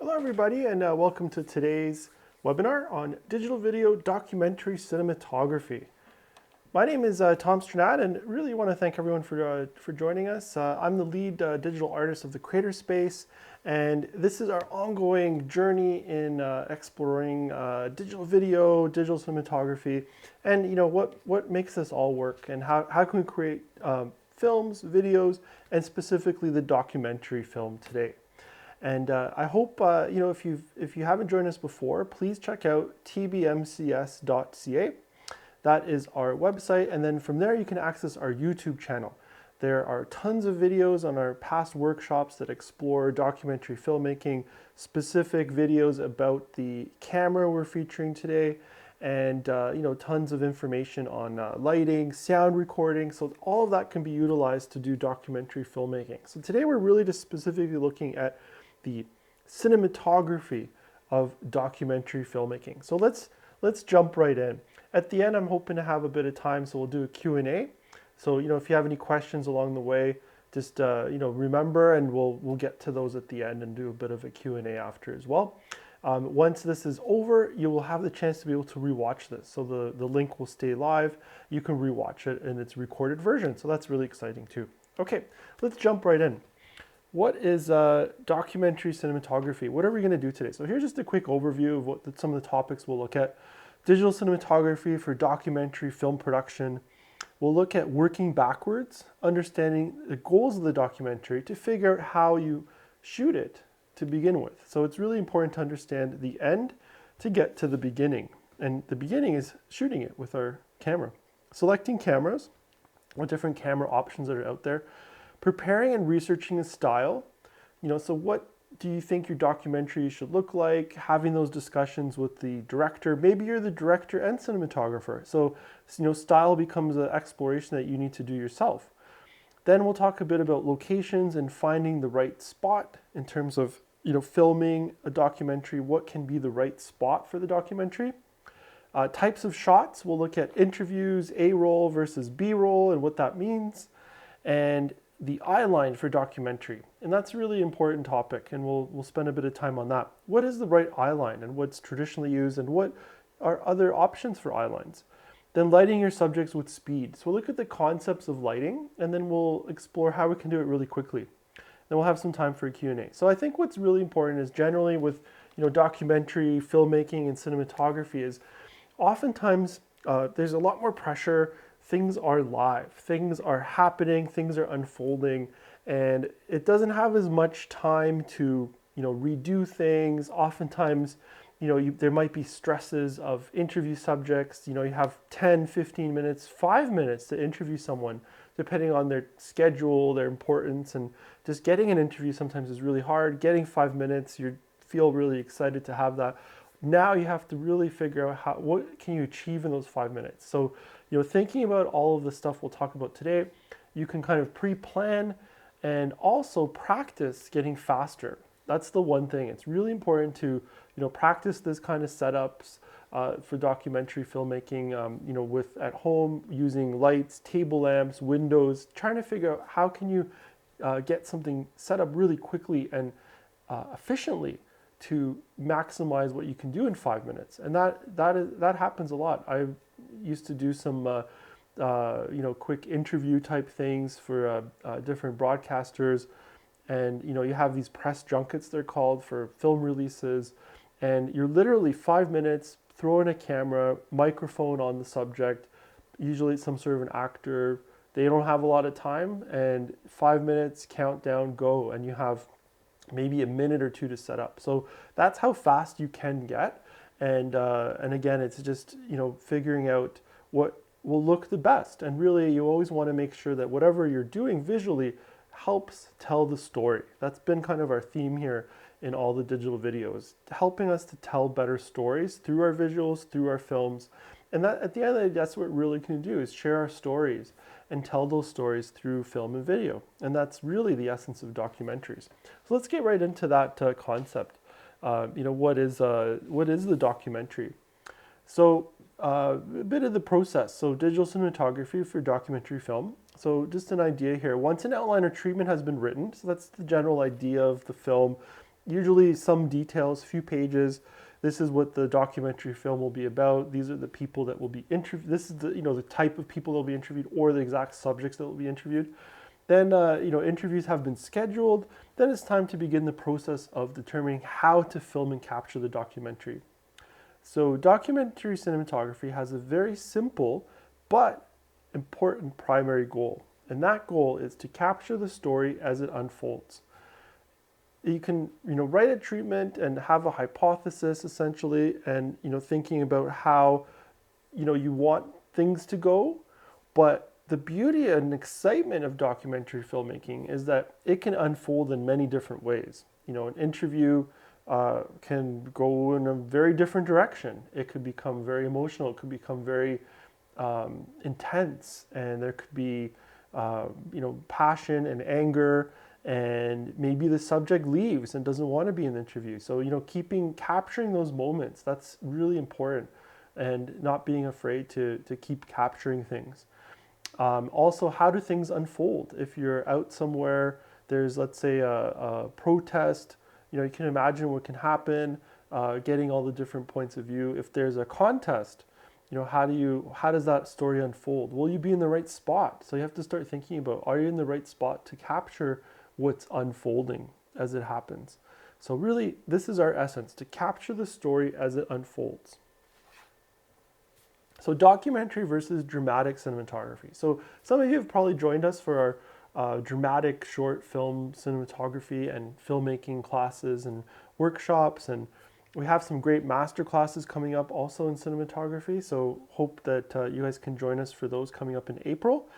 Hello everybody and welcome to today's webinar on digital video documentary cinematography. My name is Tom Strnad and really want to thank everyone for joining us. I'm the lead digital artist of the Creator Space, and this is our ongoing journey in exploring digital video, digital cinematography, and what makes this all work and how can we create films, videos, and specifically the documentary film today. And I hope, if you haven't joined us before, please check out tbmcs.ca. That is our website, and then from there you can access our YouTube channel. There are tons of videos on our past workshops that explore documentary filmmaking, specific videos about the camera we're featuring today, and tons of information on lighting, sound recording, so all of that can be utilized to do documentary filmmaking. So today we're really just specifically looking at the cinematography of documentary filmmaking. So let's jump right in. At the end, I'm hoping to have a bit of time, so we'll do a Q&A. So if you have any questions along the way, just remember, and we'll get to those at the end and do a bit of a Q&A after as well. Once this is over, you will have the chance to be able to rewatch this. So the link will stay live. You can rewatch it in its recorded version. So that's really exciting too. Okay, let's jump right in. What is documentary cinematography? What are we going to do today? So here's just a quick overview of some of the topics we'll look at. Digital cinematography for documentary film production. We'll look at working backwards, understanding the goals of the documentary to figure out how you shoot it to begin with. So it's really important to understand the end to get to the beginning. And the beginning is shooting it with our camera. Selecting cameras, what different camera options that are out there. Preparing and researching the style, so what do you think your documentary should look like? Having those discussions with the director. Maybe you're the director and cinematographer. So, style becomes an exploration that you need to do yourself. Then we'll talk a bit about locations and finding the right spot in terms of, filming a documentary. What can be the right spot for the documentary? Types of shots. We'll look at interviews, A-roll versus B-roll and what that means. And the eye line for documentary, and that's a really important topic, and we'll spend a bit of time on that. What is the right eye line and what's traditionally used, and what are other options for eye lines? Then lighting your subjects with speed. So we'll look at the concepts of lighting, and then we'll explore how we can do it really quickly. Then we'll have some time for a Q&A. So I think what's really important is generally with documentary filmmaking and cinematography is oftentimes there's a lot more pressure. Things are live, things are happening, things are unfolding, and it doesn't have as much time to, redo things. Oftentimes, there might be stresses of interview subjects. You have 10, 15 minutes, 5 minutes to interview someone, depending on their schedule, their importance, and just getting an interview sometimes is really hard. Getting 5 minutes, you feel really excited to have that. Now you have to really figure out what can you achieve in those 5 minutes. So, thinking about all of the stuff we'll talk about today, you can kind of pre-plan and also practice getting faster. That's the one thing. It's really important to, practice this kind of setups for documentary filmmaking, with at home using lights, table lamps, windows, trying to figure out how can you get something set up really quickly and efficiently to maximize what you can do in 5 minutes. And that happens a lot. I used to do some quick interview type things for different broadcasters, and you have these press junkets, they're called, for film releases, and you're literally 5 minutes, throw in a camera, microphone on the subject, usually it's some sort of an actor. They don't have a lot of time, and 5 minutes, countdown, go, and you have maybe a minute or two to set up. So that's how fast you can get. And again, it's just, figuring out what will look the best. And really, you always want to make sure that whatever you're doing visually helps tell the story. That's been kind of our theme here in all the digital videos, helping us to tell better stories through our visuals, through our films. And that, at the end of the day, that's what we're really going to do, is share our stories and tell those stories through film and video. And that's really the essence of documentaries. So let's get right into that concept. What is the documentary? So a bit of the process. So digital cinematography for documentary film. So just an idea here. Once an outline or treatment has been written, so that's the general idea of the film, usually some details, few pages. This is what the documentary film will be about. These are the people that will be interviewed. This is the, the type of people that will be interviewed, or the exact subjects that will be interviewed. Then, interviews have been scheduled. Then it's time to begin the process of determining how to film and capture the documentary. So documentary cinematography has a very simple but important primary goal. And that goal is to capture the story as it unfolds. You can, write a treatment and have a hypothesis essentially, and, thinking about how, you want things to go. But the beauty and excitement of documentary filmmaking is that it can unfold in many different ways. An interview can go in a very different direction. It could become very emotional. It could become very intense, and there could be, passion and anger, and maybe the subject leaves and doesn't want to be in the interview. So, capturing those moments, that's really important, and not being afraid to keep capturing things. Also, how do things unfold? If you're out somewhere, there's, let's say, a protest, you can imagine what can happen, getting all the different points of view. If there's a contest, how does that story unfold? Will you be in the right spot? So you have to start thinking about, are you in the right spot to capture what's unfolding as it happens? So really, this is our essence, to capture the story as it unfolds. So documentary versus dramatic cinematography. So some of you have probably joined us for our dramatic short film cinematography and filmmaking classes and workshops, and we have some great master classes coming up also in cinematography. So hope that you guys can join us for those coming up in April.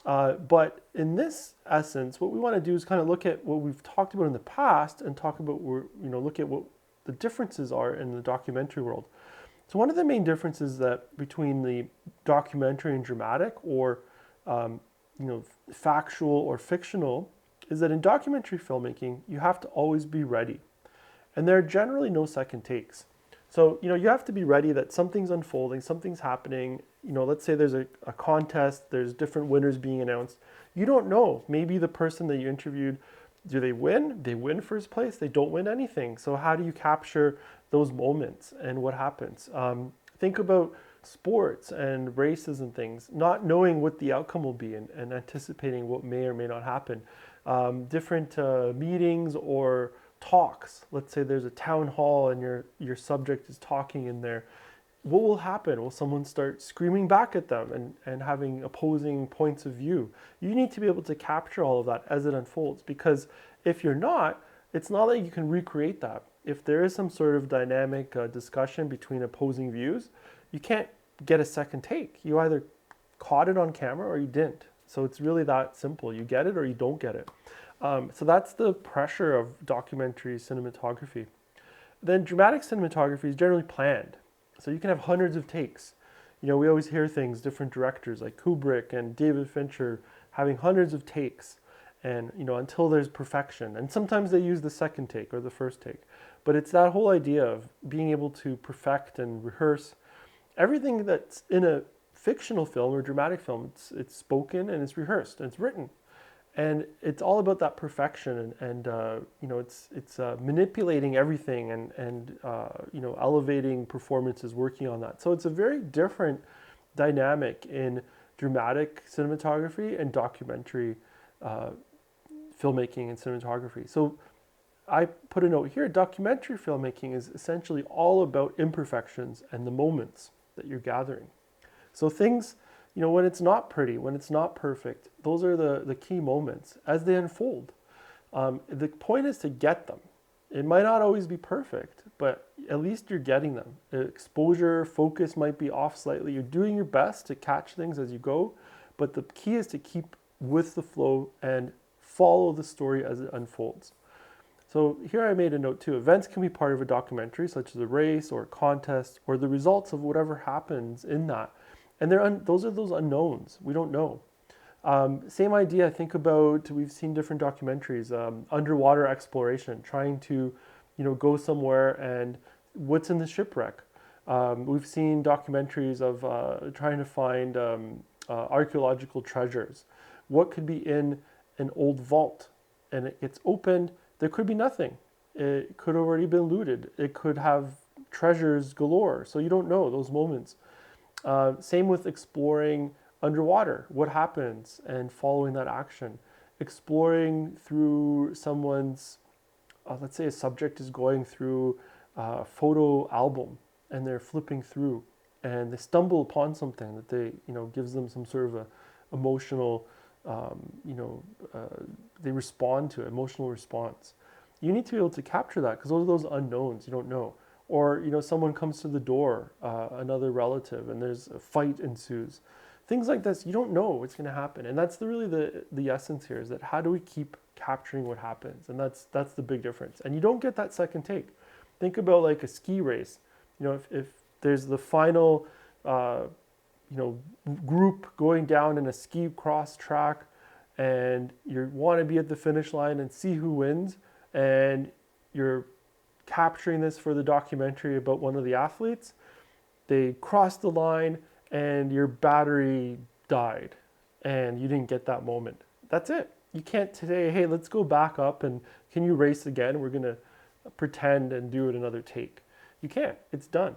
But in this essence, what we want to do is kind of look at what we've talked about in the past and talk about, look at what the differences are in the documentary world. So one of the main differences that between the documentary and dramatic, or factual or fictional, is that in documentary filmmaking, you have to always be ready. And there are generally no second takes. So, you have to be ready that something's unfolding, something's happening. Let's say there's a contest, there's different winners being announced. You don't know. Maybe the person that you interviewed, do they win? They win first place, they don't win anything. So how do you capture those moments and what happens? Think about sports and races and things, not knowing what the outcome will be, and anticipating what may or may not happen. Different meetings or talks. Let's say there's a town hall and your subject is talking in there. What will happen? Will someone start screaming back at them and having opposing points of view? You need to be able to capture all of that as it unfolds, because if you're not, it's not like you can recreate that. If there is some sort of dynamic discussion between opposing views, you can't get a second take. You either caught it on camera or you didn't. So it's really that simple. You get it or you don't get it. So that's the pressure of documentary cinematography. Then dramatic cinematography is generally planned. So you can have hundreds of takes. We always hear things, different directors like Kubrick and David Fincher having hundreds of takes, and until there's perfection. And sometimes they use the second take or the first take. But it's that whole idea of being able to perfect and rehearse everything that's in a fictional film or dramatic film. It's spoken and it's rehearsed and it's written. And it's all about that perfection, and it's manipulating everything and elevating performances, working on that. So it's a very different dynamic in dramatic cinematography and documentary filmmaking and cinematography. So I put a note here: documentary filmmaking is essentially all about imperfections and the moments that you're gathering. So things, when it's not pretty, when it's not perfect, those are the key moments as they unfold. The point is to get them. It might not always be perfect, but at least you're getting them. Exposure, focus might be off slightly. You're doing your best to catch things as you go, but the key is to keep with the flow and follow the story as it unfolds. So here I made a note too. Events can be part of a documentary, such as a race or a contest, or the results of whatever happens in that. And those are those unknowns. We don't know. Same idea. Think about, we've seen different documentaries, underwater exploration, trying to, go somewhere and what's in the shipwreck. We've seen documentaries of trying to find archaeological treasures. What could be in an old vault? And it gets opened. There could be nothing. It could have already been looted. It could have treasures galore. So you don't know those moments. Same with exploring underwater, what happens, and following that action. Exploring through someone's, let's say a subject is going through a photo album and they're flipping through and they stumble upon something that gives them some sort of a emotional, they respond to it, emotional response. You need to be able to capture that because those are those unknowns you don't know. Or someone comes to the door, another relative, and there's a fight ensues. Things like this, you don't know what's going to happen, and that's really the essence here. Is that how do we keep capturing what happens? And that's the big difference. And you don't get that second take. Think about like a ski race. If there's the final, group going down in a ski cross track, and you want to be at the finish line and see who wins, and you're capturing this for the documentary about one of the athletes. They crossed the line and your battery died and you didn't get that moment. That's it. You can't say, hey, let's go back up and can you race again? We're going to pretend and do it another take. You can't. It's done.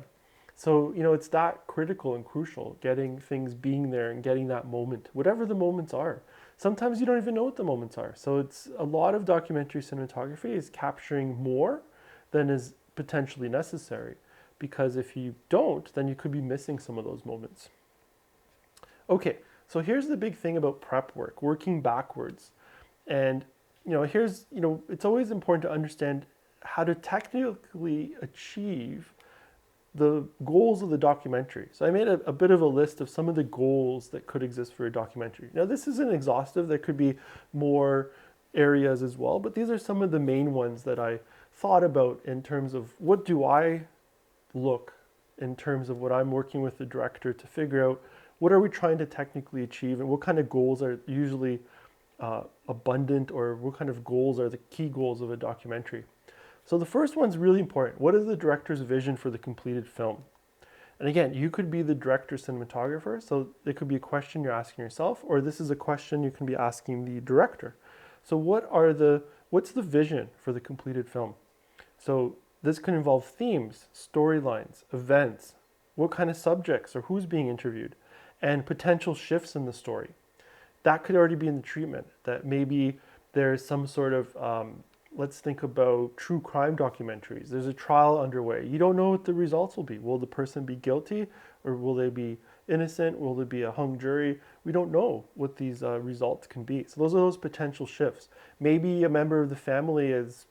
So, it's that critical and crucial, getting things being there and getting that moment, whatever the moments are. Sometimes you don't even know what the moments are. So it's a lot of documentary cinematography is capturing more than is potentially necessary, because if you don't, then you could be missing some of those moments. Okay, so here's the big thing about prep work, working backwards. And it's always important to understand how to technically achieve the goals of the documentary. So I made a bit of a list of some of the goals that could exist for a documentary. Now this isn't exhaustive, there could be more areas as well, but these are some of the main ones that I thought about in terms of what do I look in terms of what I'm working with the director to figure out what are we trying to technically achieve and what kind of goals are usually abundant, or what kind of goals are the key goals of a documentary. So the first one's really important. What is the director's vision for the completed film? And again, you could be the director cinematographer, so it could be a question you're asking yourself, or this is a question you can be asking the director. So what's the vision for the completed film? So this can involve themes, storylines, events, what kind of subjects or who's being interviewed, and potential shifts in the story. That could already be in the treatment, that maybe there's some sort of, let's think about true crime documentaries. There's a trial underway. You don't know what the results will be. Will the person be guilty or will they be innocent? Will there be a hung jury? We don't know what these results can be. So those are those potential shifts. Maybe a member of the family is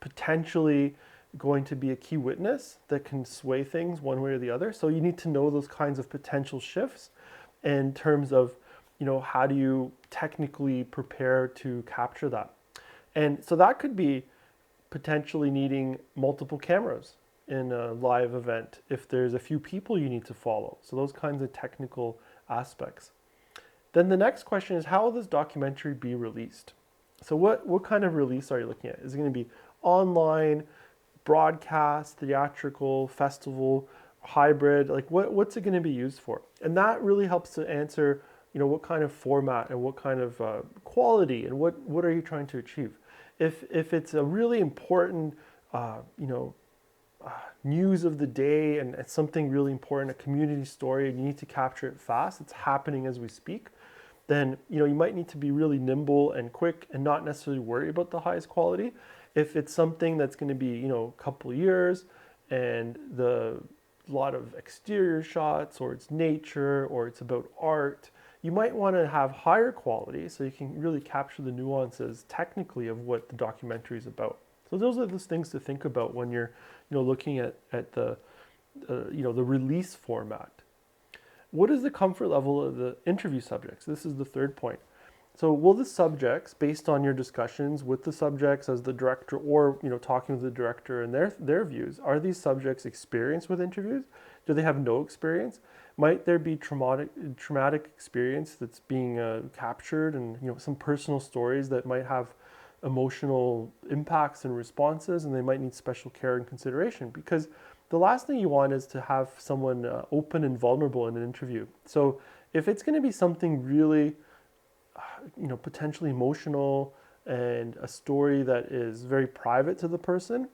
potentially going to be a key witness that can sway things one way or the other. So you need to know those kinds of potential shifts in terms of, how do you technically prepare to capture that? And so that could be potentially needing multiple cameras in a live event if there's a few people you need to follow. So those kinds of technical aspects. Then the next question is, how will this documentary be released? So what kind of release are you looking at? Is it going to be online, broadcast, theatrical, festival, hybrid? Like what's it going to be used for? And that really helps to answer, what kind of format and what kind of quality and what are you trying to achieve? If it's a really important, news of the day and it's something really important, a community story, and you need to capture it fast, it's happening as we speak, then you might need to be really nimble and quick and not necessarily worry about the highest quality. If it's something that's going to be, a couple years and a lot of exterior shots, or it's nature, or it's about art, you might want to have higher quality so you can really capture the nuances technically of what the documentary is about. So those are those things to think about when you're, looking at the, the release format. What is the comfort level of the interview subjects? This is the third point. So will the subjects, based on your discussions with the subjects as the director, or talking with the director and their views, are these subjects experienced with interviews? Do they have no experience? Might there be traumatic experience that's being captured, and some personal stories that might have emotional impacts and responses, and they might need special care and consideration? Because the last thing you want is to have someone open and vulnerable in an interview. So if it's going to be something really potentially emotional, and a story that is very private to the person,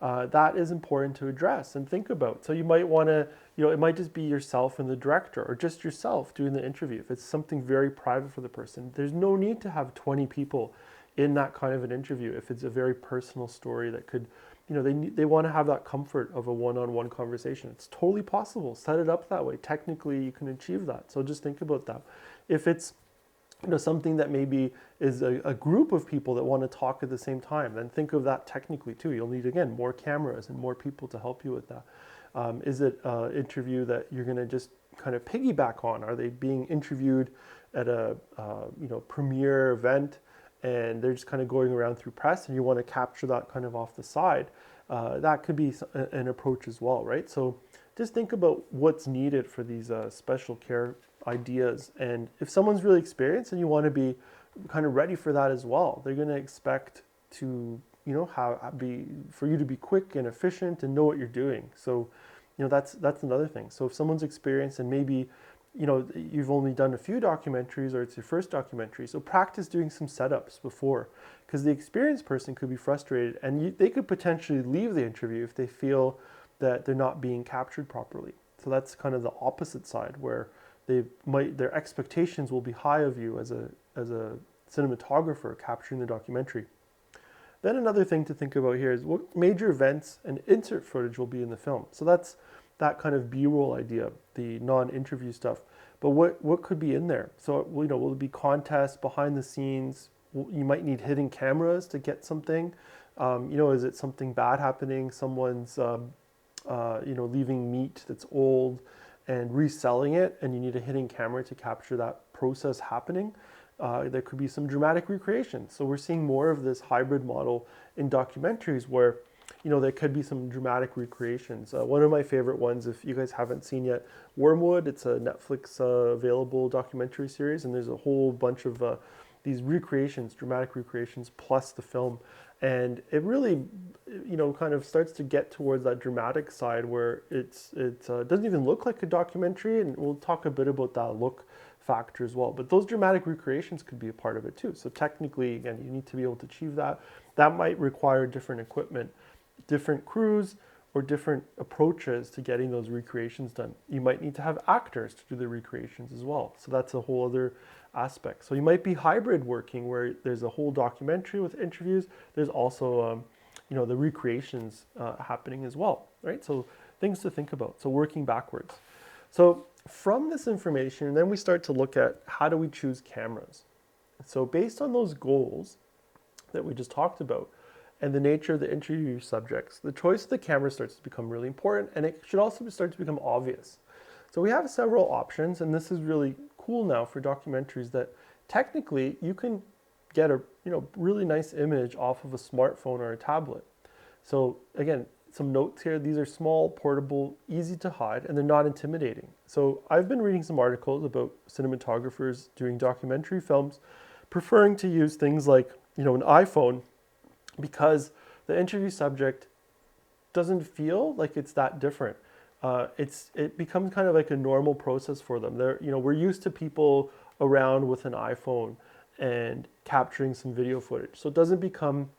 that is important to address and think about. So you might want to, it might just be yourself and the director, or just yourself doing the interview. If it's something very private for the person, there's no need to have 20 people in that kind of an interview. If it's a very personal story that could, they want to have that comfort of a one-on-one conversation. It's totally possible. Set it up that way. Technically, you can achieve that. So just think about that. If it's something that maybe is a group of people that want to talk at the same time, then think of that technically too. You'll need, again, more cameras and more people to help you with that. Is it an interview that you're going to just kind of piggyback on? Are they being interviewed at a premiere event and they're just kind of going around through press and you want to capture that kind of off the side? That could be an approach as well, right? So just think about what's needed for these special care ideas. And if someone's really experienced and you want to be kind of ready for that as well, they're going to expect to, for you to be quick and efficient and know what you're doing. So, that's another thing. So if someone's experienced and maybe, you've only done a few documentaries or it's your first documentary, so practice doing some setups before, because the experienced person could be frustrated and they could potentially leave the interview if they feel that they're not being captured properly. So that's kind of the opposite side, where their expectations will be high of you as a cinematographer capturing the documentary. Then another thing to think about here is what major events and insert footage will be in the film. So that's that kind of B-roll idea, the non-interview stuff. But what could be in there? So will it be contests, behind the scenes? You might need hidden cameras to get something. Is it something bad happening? Someone's leaving meat that's old and reselling it, and you need a hidden camera to capture that process happening. There could be some dramatic recreations. So we're seeing more of this hybrid model in documentaries where, there could be some dramatic recreations. One of my favorite ones, if you guys haven't seen yet, Wormwood, it's a Netflix available documentary series, and there's a whole bunch of these recreations, dramatic recreations, plus the film. And it really, kind of starts to get towards that dramatic side where it doesn't even look like a documentary, and we'll talk a bit about that look factor as well. But those dramatic recreations could be a part of it too. So technically, again, you need to be able to achieve that. That might require different equipment, different crews, or different approaches to getting those recreations done. You might need to have actors to do the recreations as well. So that's a whole other aspect. So you might be hybrid working where there's a whole documentary with interviews. There's also, the recreations happening as well, right? So things to think about. So working backwards. So from this information, then we start to look at how do we choose cameras. So based on those goals that we just talked about, and the nature of the interview subjects, the choice of the camera starts to become really important, and it should also start to become obvious. So we have several options, and this is really cool now for documentaries that technically you can get a really nice image off of a smartphone or a tablet. So again, some notes here. These are small, portable, easy to hide, and they're not intimidating. So I've been reading some articles about cinematographers doing documentary films, preferring to use things like an iPhone, because the interview subject doesn't feel like it's that different. It becomes kind of like a normal process for them. We're used to people around with an iPhone and capturing some video footage. So it doesn't become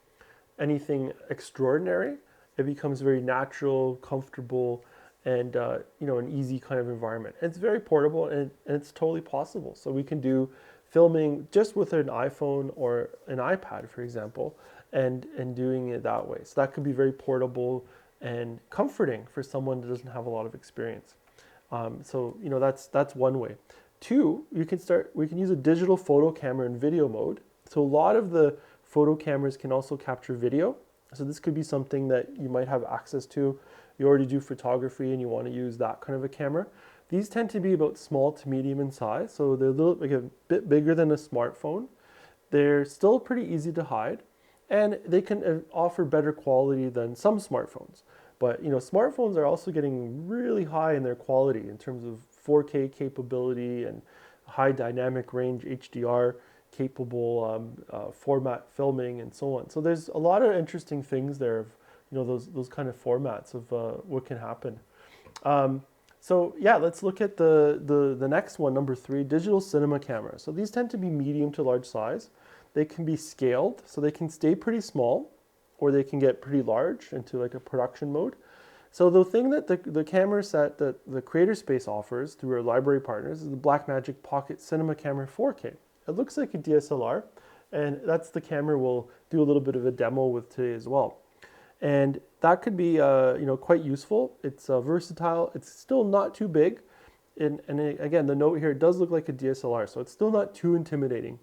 anything extraordinary. It becomes very natural, comfortable, and an easy kind of environment. And it's very portable, and it's totally possible. So we can do filming just with an iPhone or an iPad, for example, and doing it that way. So that could be very portable and comforting for someone that doesn't have a lot of experience. That's one way. Two, we can use a digital photo camera in video mode. So a lot of the photo cameras can also capture video. So this could be something that you might have access to. You already do photography and you want to use that kind of a camera. These tend to be about small to medium in size. So they're a bit bigger than a smartphone. They're still pretty easy to hide, and they can offer better quality than some smartphones. But smartphones are also getting really high in their quality in terms of 4K capability and high dynamic range HDR capable format filming and so on. So there's a lot of interesting things there of those kind of formats of what can happen. So yeah, let's look at the next one, number 3, digital cinema camera. So these tend to be medium to large size. they can be scaled, so they can stay pretty small, or they can get pretty large into like a production mode. So the thing that the camera set that the Creator Space offers through our library partners is the Blackmagic Pocket Cinema Camera 4K. It looks like a DSLR, and that's the camera we'll do a little bit of a demo with today as well. And that could be quite useful. It's versatile. It's still not too big. Again, the note here, it does look like a DSLR, so it's still not too intimidating.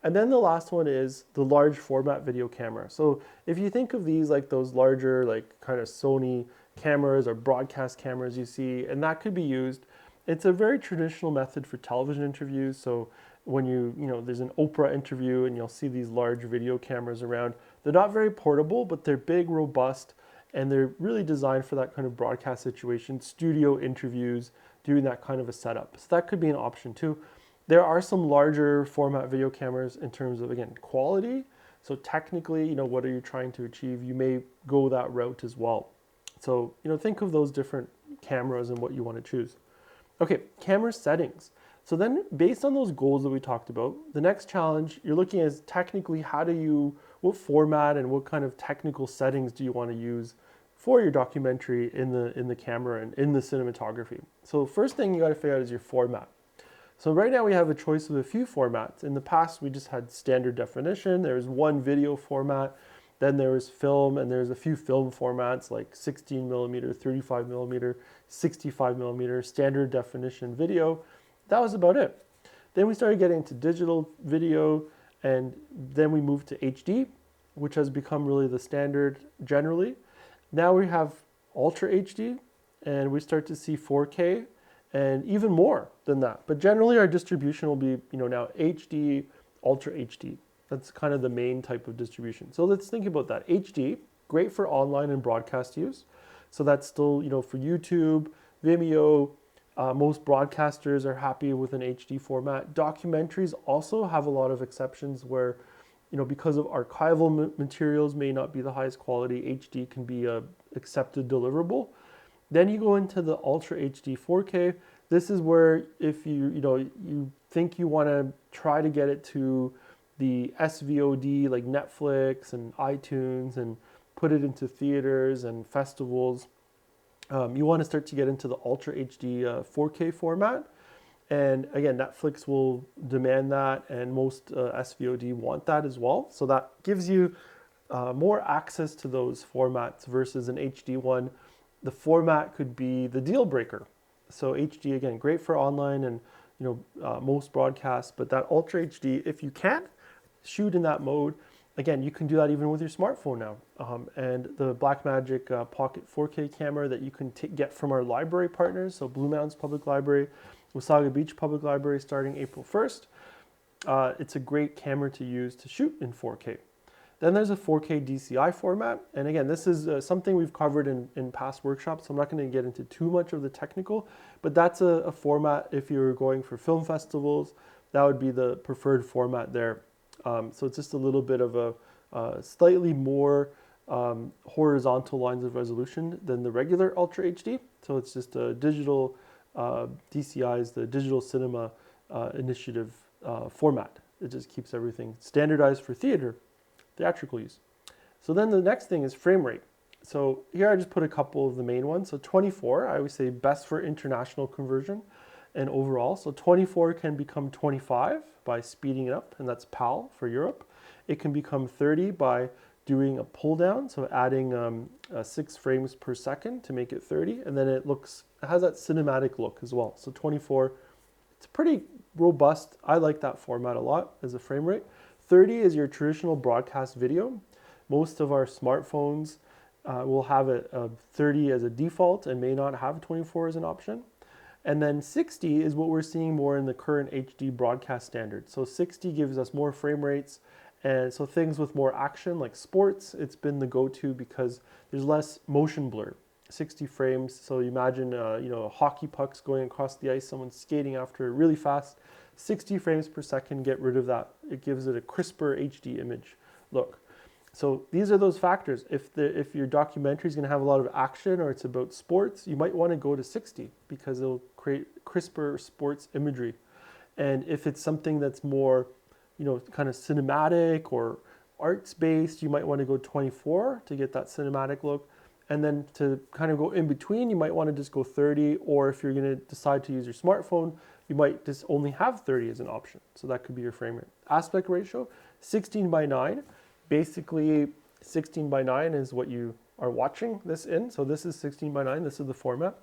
And then the last one is the large format video camera. So if you think of these like those larger, like kind of Sony cameras or broadcast cameras you see, and that could be used. It's a very traditional method for television interviews. So when there's an Oprah interview and you'll see these large video cameras around, they're not very portable, but they're big, robust, and they're really designed for that kind of broadcast situation, studio interviews, doing that kind of a setup. So that could be an option too. There are some larger format video cameras in terms of, again, quality. So technically, what are you trying to achieve? You may go that route as well. So, think of those different cameras and what you want to choose. Okay, camera settings. So then based on those goals that we talked about, the next challenge you're looking at is technically what format and what kind of technical settings do you want to use for your documentary in the camera and in the cinematography. So first thing you got to figure out is your format. So right now we have a choice of a few formats. In the past, we just had standard definition. There was one video format, then there was film, and there's a few film formats like 16 millimeter, 35 millimeter, 65 millimeter, standard definition video. That was about it. Then we started getting into digital video, and then we moved to HD, which has become really the standard generally. Now we have Ultra HD, and we start to see 4K, and even more than that. But generally our distribution will be, now HD, Ultra HD. That's kind of the main type of distribution. So let's think about that. HD, great for online and broadcast use. So that's still, for YouTube, Vimeo, most broadcasters are happy with an HD format. Documentaries also have a lot of exceptions where, because of archival materials may not be the highest quality, HD can be a accepted deliverable. Then you go into the Ultra HD 4K. This is where if you think you want to try to get it to the SVOD like Netflix and iTunes and put it into theaters and festivals, you want to start to get into the Ultra HD 4K format. And again, Netflix will demand that, and most SVOD want that as well. So that gives you more access to those formats versus an HD one. The format could be the deal breaker. So HD, again, great for online and most broadcasts, but that Ultra HD, if you can't shoot in that mode, again, you can do that even with your smartphone now. And the Blackmagic Pocket 4K camera that you can get from our library partners, so Blue Mountains Public Library, Wasaga Beach Public Library starting April 1st. It's a great camera to use to shoot in 4K. Then there's a 4K DCI format. And again, this is something we've covered in past workshops, so I'm not going to get into too much of the technical, but that's a format if you're going for film festivals, that would be the preferred format there. So it's just a little bit of a slightly more horizontal lines of resolution than the regular Ultra HD. So it's just a digital DCI is the Digital Cinema Initiative format. It just keeps everything standardized for theatrical use. So then the next thing is frame rate. So here I just put a couple of the main ones. So 24, I always say best for international conversion and overall. So 24 can become 25 by speeding it up, and that's PAL for Europe. It can become 30 by doing a pull down, so adding 6 frames per second to make it 30, and then it has that cinematic look as well. So 24, it's pretty robust. I like that format a lot as a frame rate. 30 is your traditional broadcast video. Most of our smartphones will have a 30 as a default and may not have 24 as an option. And then 60 is what we're seeing more in the current HD broadcast standard. So 60 gives us more frame rates, and so things with more action like sports, it's been the go-to because there's less motion blur. 60 frames, so you imagine hockey pucks going across the ice, someone skating after it really fast. 60 frames per second, get rid of that. It gives it a crisper HD image look. So these are those factors. If your documentary is going to have a lot of action or it's about sports, you might want to go to 60 because it'll create crisper sports imagery. And if it's something that's more kind of cinematic or arts based, you might want to go 24 to get that cinematic look. And then to kind of go in between, you might want to just go 30, or if you're going to decide to use your smartphone, you might just only have 30 as an option. So that could be your frame rate. Aspect ratio, 16 by 9. Basically, 16 by 9 is what you are watching this in. So this is 16 by 9. This is the format.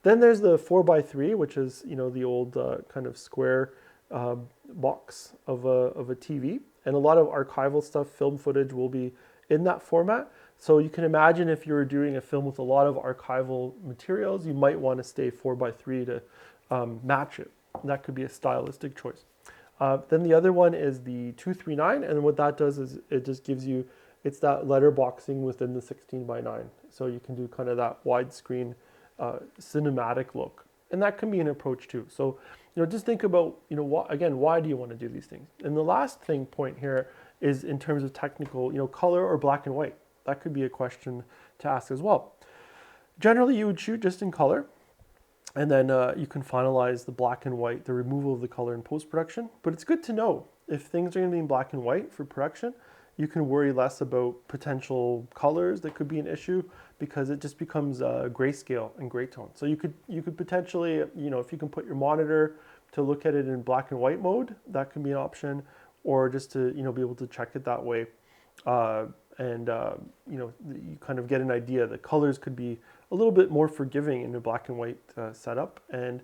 Then there's the 4 by 3, which is the old kind of square box of a TV. And a lot of archival stuff, film footage, will be in that format. So you can imagine if you were doing a film with a lot of archival materials, you might want to stay 4 by 3 to match it. And that could be a stylistic choice. Then the other one is the 239, and what that does is it just gives you, it's that letterboxing within the 16 by 9. So you can do kind of that widescreen cinematic look. And that can be an approach too. So, just think about, why do you want to do these things? And the last point here is in terms of technical, color or black and white. That could be a question to ask as well. Generally, you would shoot just in color, and then you can finalize the black and white, the removal of the color in post-production. But it's good to know if things are going to be in black and white for production, you can worry less about potential colors that could be an issue, because it just becomes grayscale and gray tone. So you could potentially, if you can put your monitor to look at it in black and white mode, that can be an option, or just to be able to check it that way. You kind of get an idea. The colors could be a little bit more forgiving in a black and white setup, and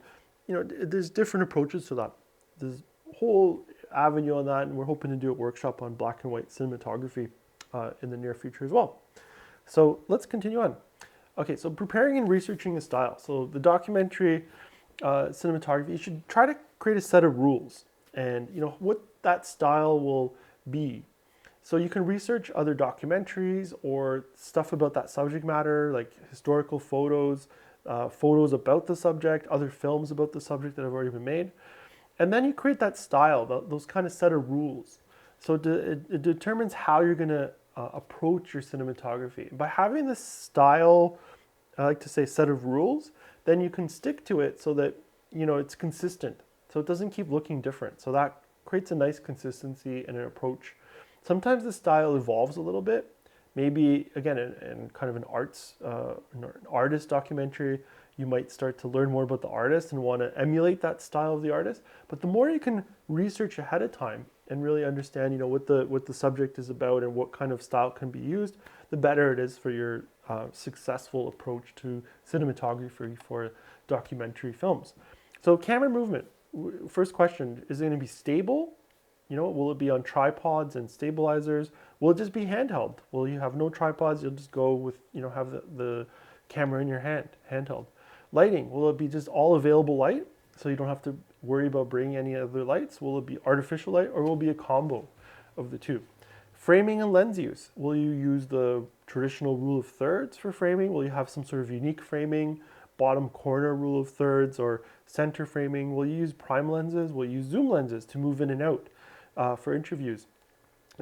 there's different approaches to that. There's a whole avenue on that, and we're hoping to do a workshop on black and white cinematography in the near future as well. So let's continue on. Okay, so preparing and researching a style. So the documentary cinematography, you should try to create a set of rules, and what that style will be. So you can research other documentaries or stuff about that subject matter, like historical photos, photos about the subject, other films about the subject that have already been made. And then you create that style, those kind of set of rules. So it determines how you're going to approach your cinematography. By having this style, I like to say set of rules, then you can stick to it so that it's consistent. So it doesn't keep looking different. So that creates a nice consistency and an approach. Sometimes the style evolves a little bit. Maybe, again, in kind of an artist documentary, you might start to learn more about the artist and want to emulate that style of the artist. But the more you can research ahead of time and really understand, what the subject is about and what kind of style can be used, the better it is for your successful approach to cinematography for documentary films. So camera movement. First question, is it going to be stable? Will it be on tripods and stabilizers? Will it just be handheld? Will you have no tripods? You'll just go with, have the camera in your hand, handheld. Lighting, will it be just all available light, so you don't have to worry about bringing any other lights? Will it be artificial light, or will it be a combo of the two? Framing and lens use, will you use the traditional rule of thirds for framing? Will you have some sort of unique framing, bottom corner rule of thirds, or center framing? Will you use prime lenses? Will you use zoom lenses to move in and out for interviews?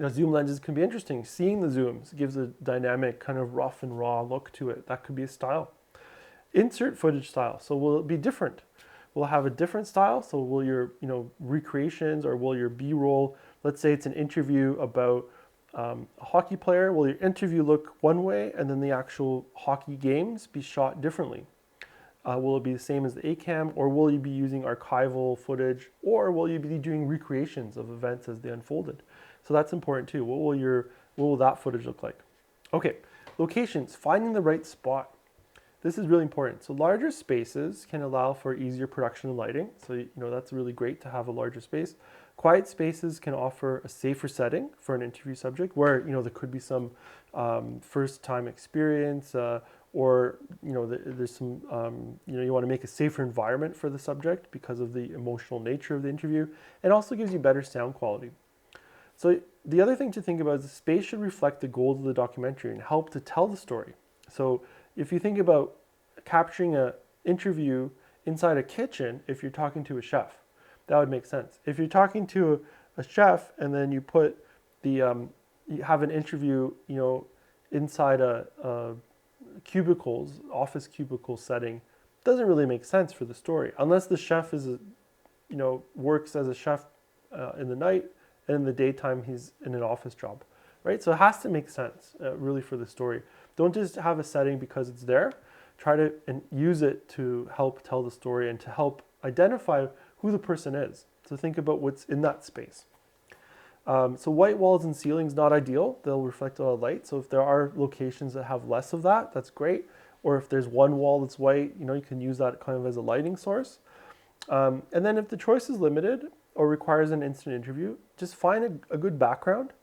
Zoom lenses can be interesting. Seeing the zooms gives a dynamic, kind of rough and raw look to it. That could be a style. Insert footage style. So will it be different? Will it have a different style? So will your recreations, or will your B-roll, let's say it's an interview about a hockey player, will your interview look one way and then the actual hockey games be shot differently? Will it be the same as the A-cam, or will you be using archival footage, or will you be doing recreations of events as they unfolded? So that's important too. What will that footage look like? Okay, locations, finding the right spot. This is really important. So larger spaces can allow for easier production and lighting. So that's really great to have a larger space. Quiet spaces can offer a safer setting for an interview subject, where there could be some first-time experience, or there's some you want to make a safer environment for the subject because of the emotional nature of the interview, and also gives you better sound quality. So the other thing to think about is the space should reflect the goals of the documentary and help to tell the story. So if you think about capturing an interview inside a kitchen, if you're talking to a chef, that would make sense. If you're talking to a chef and then you put you have an interview, inside a cubicles, office cubicle setting, doesn't really make sense for the story, unless the chef is, works as a chef in the night and in the daytime he's in an office job, right? So it has to make sense really for the story. Don't just have a setting because it's there. Try to and use it to help tell the story and to help identify who the person is. So think about what's in that space. So white walls and ceilings, not ideal. They'll reflect a lot of light. So if there are locations that have less of that, that's great. Or if there's one wall that's white, you can use that kind of as a lighting source. And then if the choice is limited or requires an instant interview, just find a good background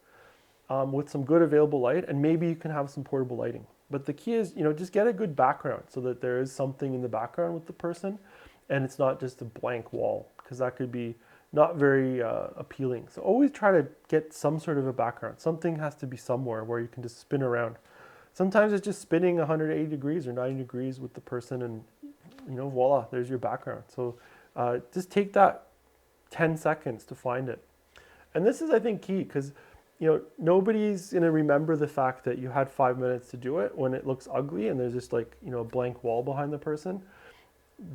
with some good available light, and maybe you can have some portable lighting. But the key is, just get a good background so that there is something in the background with the person and it's not just a blank wall, because that could be not very appealing. So always try to get some sort of a background. Something has to be somewhere where you can just spin around. Sometimes it's just spinning 180 degrees or 90 degrees with the person, and voila, there's your background. So just take that 10 seconds to find it. And this is, I think, key, because nobody's going to remember the fact that you had 5 minutes to do it when it looks ugly and there's just a blank wall behind the person.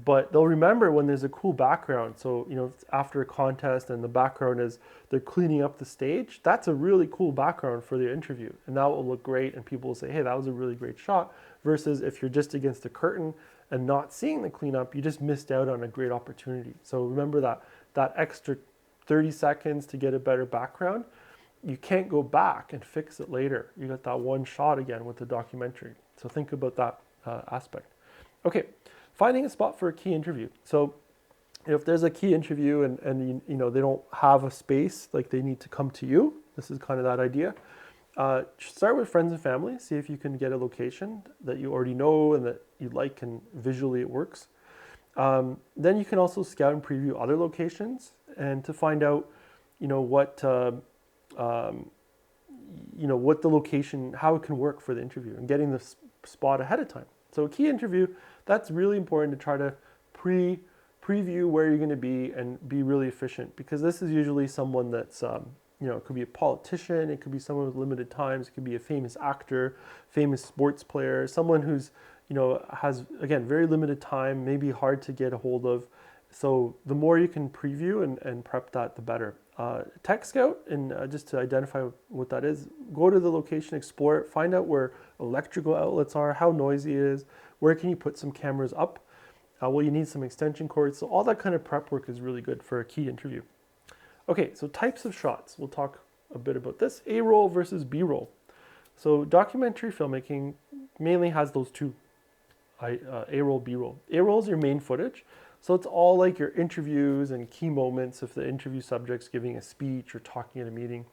But they'll remember when there's a cool background. So, after a contest and the background is they're cleaning up the stage, that's a really cool background for the interview. And that will look great and people will say, hey, that was a really great shot. Versus if you're just against the curtain and not seeing the cleanup, you just missed out on a great opportunity. So remember that extra 30 seconds to get a better background, you can't go back and fix it later. You got that one shot again with the documentary. So think about that aspect. Okay. Finding a spot for a key interview. So if there's a key interview and they don't have a space, like they need to come to you, this is kind of that idea. Start with friends and family. See if you can get a location that you already know and that you like and visually it works. Then you can also scout and preview other locations and to find out, what the location, how it can work for the interview and getting the spot ahead of time. So a key interview, that's really important to try to preview where you're going to be and be really efficient, because this is usually someone that's, it could be a politician, it could be someone with limited times, it could be a famous actor, famous sports player, someone who's, has, again, very limited time, maybe hard to get a hold of. So the more you can preview and prep that, the better. Tech scout, and just to identify what that is, go to the location, explore it, find out where electrical outlets are, how noisy it is, where can you put some cameras up, well, you need some extension cords. So all that kind of prep work is really good for a key interview. Okay, so types of shots. We'll talk a bit about this. A-roll versus B-roll. So documentary filmmaking mainly has those two, A-roll, B-roll. A-roll is your main footage. So it's all like your interviews and key moments if the interview subject's giving a speech or talking at a meeting.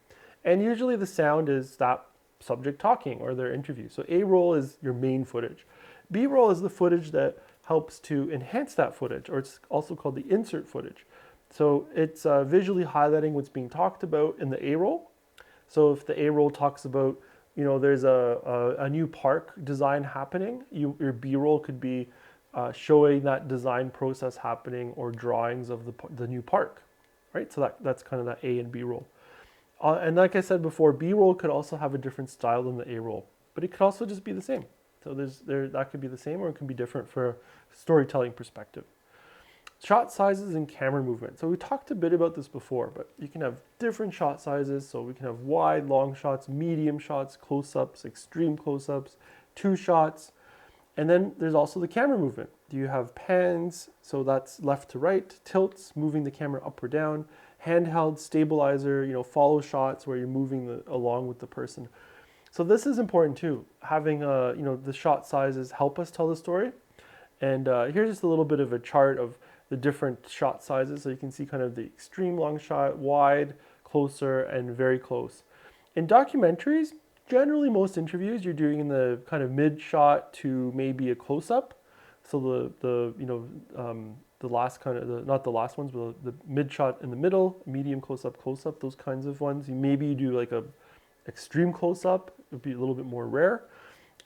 And usually the sound is that subject talking or their interview. So A-roll is your main footage. B-roll is the footage that helps to enhance that footage, or it's also called the insert footage. So it's visually highlighting what's being talked about in the A-roll. So if the A-roll talks about, there's a new park design happening, your B-roll could be showing that design process happening or drawings of the new park, right? So that's kind of that A and B roll. And like I said before, B roll could also have a different style than the A roll, but it could also just be the same. So that could be the same, or it can be different for a storytelling perspective. Shot sizes and camera movement. So we talked a bit about this before, but you can have different shot sizes. So we can have wide, long shots, medium shots, close-ups, extreme close-ups, 2 shots. And then there's also the camera movement. Do you have pans? So that's left to right, tilts, moving the camera up or down, handheld, stabilizer, follow shots where you're moving along with the person. So this is important too. Having, the shot sizes help us tell the story. And here's just a little bit of a chart of the different shot sizes. So you can see kind of the extreme long shot, wide, closer, and very close. In documentaries, generally most interviews you're doing in the kind of mid shot to maybe a close-up. So the last kind of, not the last ones, but the mid shot in the middle, medium close-up, those kinds of ones. Maybe you do like a extreme close-up, it would be a little bit more rare.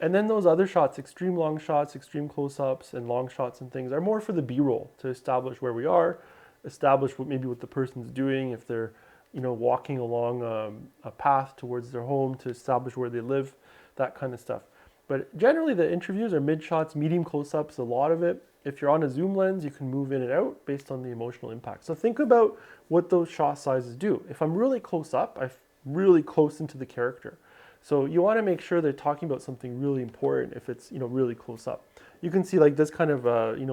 And then those other shots, extreme long shots, extreme close-ups, and long shots and things are more for the B-roll to establish where we are, establish what the person's doing, if they're walking along a path towards their home, to establish where they live, that kind of stuff. But generally the interviews are mid shots, medium close-ups, a lot of it. If you're on a zoom lens, you can move in and out based on the emotional impact. So think about what those shot sizes do. If I'm really close up, I'm really close into the character. So you want to make sure they're talking about something really important if it's, really close up. You can see like this kind of,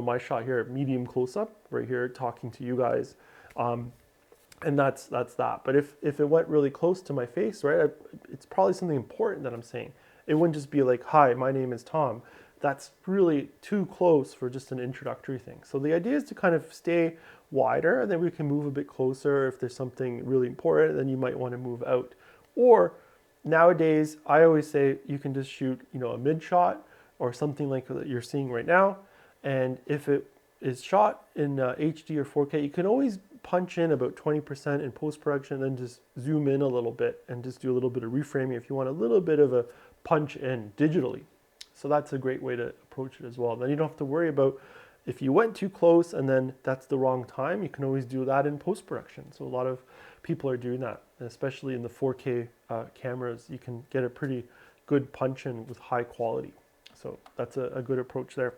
my shot here, medium close up right here, talking to you guys. And that's that. But if it went really close to my face, right, it's probably something important that I'm saying. It wouldn't just be like, hi, my name is Tom. That's really too close for just an introductory thing. So the idea is to kind of stay wider, and then we can move a bit closer. If there's something really important, then you might want to move out. Or nowadays, I always say you can just shoot, a mid shot or something like that you're seeing right now. And if it is shot in HD or 4K, you can always punch in about 20% in post-production, then just zoom in a little bit and just do a little bit of reframing if you want a little bit of a punch in digitally. So that's a great way to approach it as well. Then you don't have to worry about if you went too close and then that's the wrong time. You can always do that in post-production. So a lot of people are doing that, and especially in the 4K cameras, you can get a pretty good punch in with high quality. So that's a good approach there.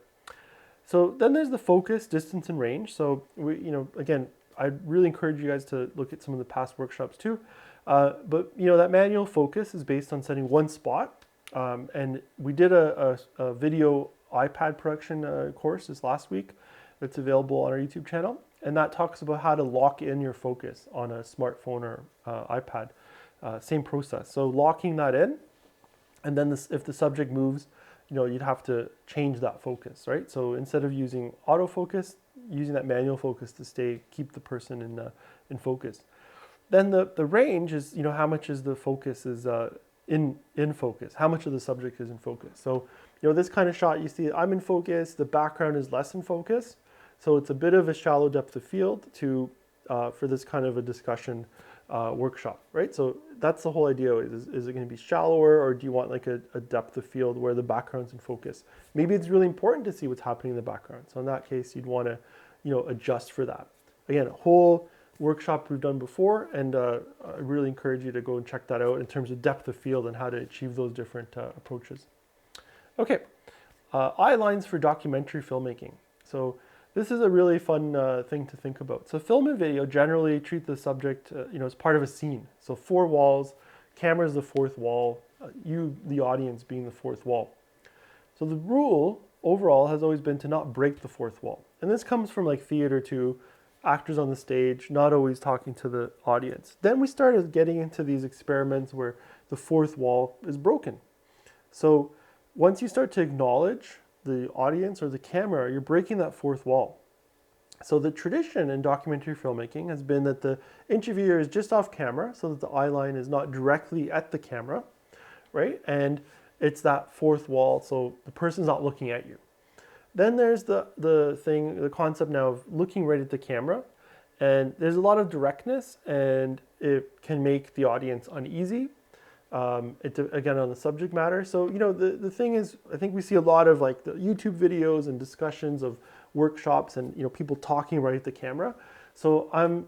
So then there's the focus, distance, and range. So we, again, I really encourage you guys to look at some of the past workshops too. But that manual focus is based on setting one spot. And we did a video iPad production course this last week that's available on our YouTube channel. And that talks about how to lock in your focus on a smartphone or iPad. Same process. So locking that in, and then if the subject moves, you'd have to change that focus, right? So instead of using autofocus, using that manual focus to keep the person in focus. Then the range is, how much is the focus is in focus, how much of the subject is in focus. So, this kind of shot, you see I'm in focus, the background is less in focus. So it's a bit of a shallow depth of field for this kind of a discussion workshop, right? So that's the whole idea. Is it going to be shallower, or do you want like a depth of field where the background's in focus? Maybe it's really important to see what's happening in the background. So in that case, you'd want to, adjust for that. Again, a whole workshop we've done before, and I really encourage you to go and check that out in terms of depth of field and how to achieve those different approaches. Okay, eye lines for documentary filmmaking. So this is a really fun thing to think about. So film and video generally treat the subject, as part of a scene. So 4 walls, camera is the 4th wall, you, the audience, being the 4th wall. So the rule overall has always been to not break the 4th wall. And this comes from like theater too. Actors on the stage, not always talking to the audience. Then we started getting into these experiments where the 4th wall is broken. So once you start to acknowledge the audience or the camera, you're breaking that 4th wall. So the tradition in documentary filmmaking has been that the interviewer is just off camera so that the eye line is not directly at the camera, right? And it's that 4th wall, so the person's not looking at you. Then there's the concept now of looking right at the camera, and there's a lot of directness, and it can make the audience uneasy. Again, on the subject matter. So, the thing is, I think we see a lot of like the YouTube videos and discussions of workshops and, people talking right at the camera. So I'm,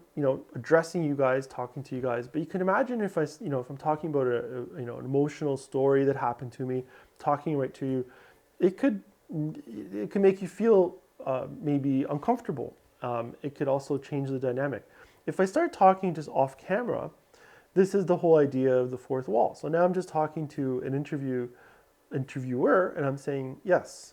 addressing you guys, talking to you guys, but you can imagine if if I'm talking about an emotional story that happened to me, talking right to you, it can make you feel maybe uncomfortable. It could also change the dynamic. If I start talking just off camera, this is the whole idea of the 4th wall. So now I'm just talking to an interviewer, and I'm saying, yes,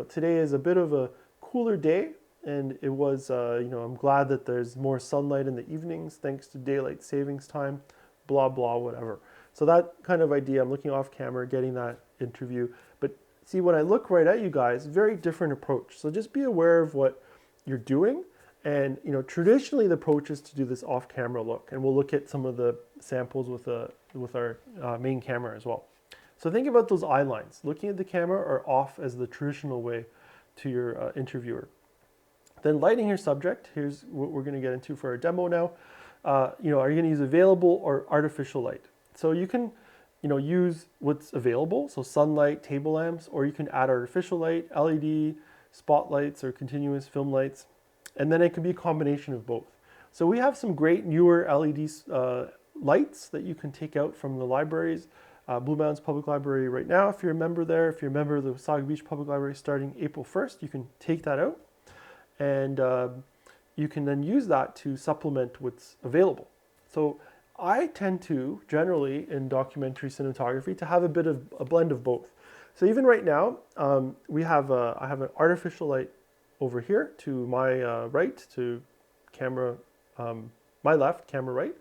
today is a bit of a cooler day, and it was, I'm glad that there's more sunlight in the evenings thanks to daylight savings time, blah, blah, whatever. So that kind of idea, I'm looking off camera, getting that interview. But see, when I look right at you guys, very different approach. So just be aware of what you're doing. And traditionally the approach is to do this off-camera look, and we'll look at some of the samples with our main camera as well. So think about those eye lines. Looking at the camera or off as the traditional way to your interviewer. Then lighting your subject. Here's what we're going to get into for our demo now. Are you going to use available or artificial light? So you can use what's available, so sunlight, table lamps, or you can add artificial light, LED, spotlights, or continuous film lights. And then it can be a combination of both. So we have some great newer LED lights that you can take out from the libraries. Blue Mountains Public Library right now. If you're a member there, if you're a member of the Wasaga Beach Public Library starting April 1st, you can take that out and you can then use that to supplement what's available. So I tend to, generally in documentary cinematography, to have a bit of a blend of both. So even right now, I have an artificial light over here to my right, to camera, my left, camera right.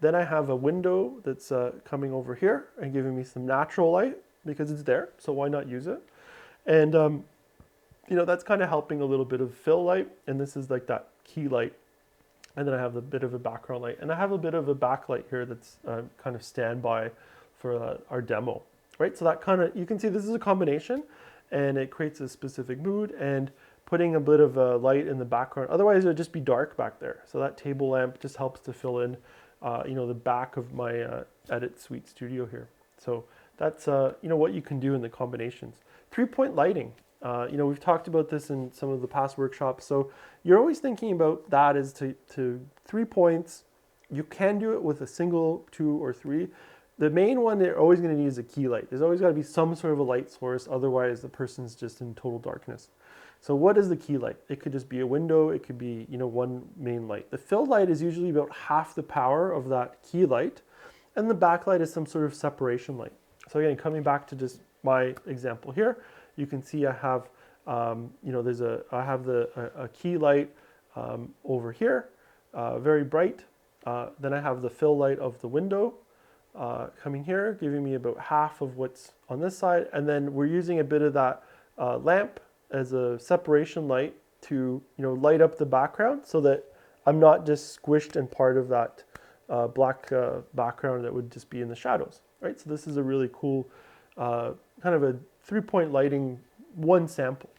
Then I have a window that's coming over here and giving me some natural light because it's there, so why not use it? And you know, that's kind of helping a little bit of fill light, and this is like that key light. And then I have a bit of a background light, and I have a bit of a backlight here that's kind of standby for our demo, right? So that kind of, you can see this is a combination, and it creates a specific mood, and putting a bit of a light in the background. Otherwise, it would just be dark back there. So that table lamp just helps to fill in, you know, the back of my edit suite studio here. So that's, you know, what you can do in the combinations. 3-point lighting. You know, we've talked about this in some of the past workshops. So you're always thinking about that as to 3 points. You can do it with a single, 2, or 3. The main one they're always going to need is a key light. There's always got to be some sort of a light source. Otherwise, the person's just in total darkness. So what is the key light? It could just be a window. It could be, you know, one main light. The fill light is usually about half the power of that key light. And the backlight is some sort of separation light. So again, coming back to just my example here, you can see I have, you know, I have a key light over here, very bright. Then I have the fill light of the window coming here, giving me about half of what's on this side. And then we're using a bit of that lamp as a separation light to, you know, light up the background so that I'm not just squished in part of that black background that would just be in the shadows, right? So this is a really cool kind of a 3-point lighting, one sample.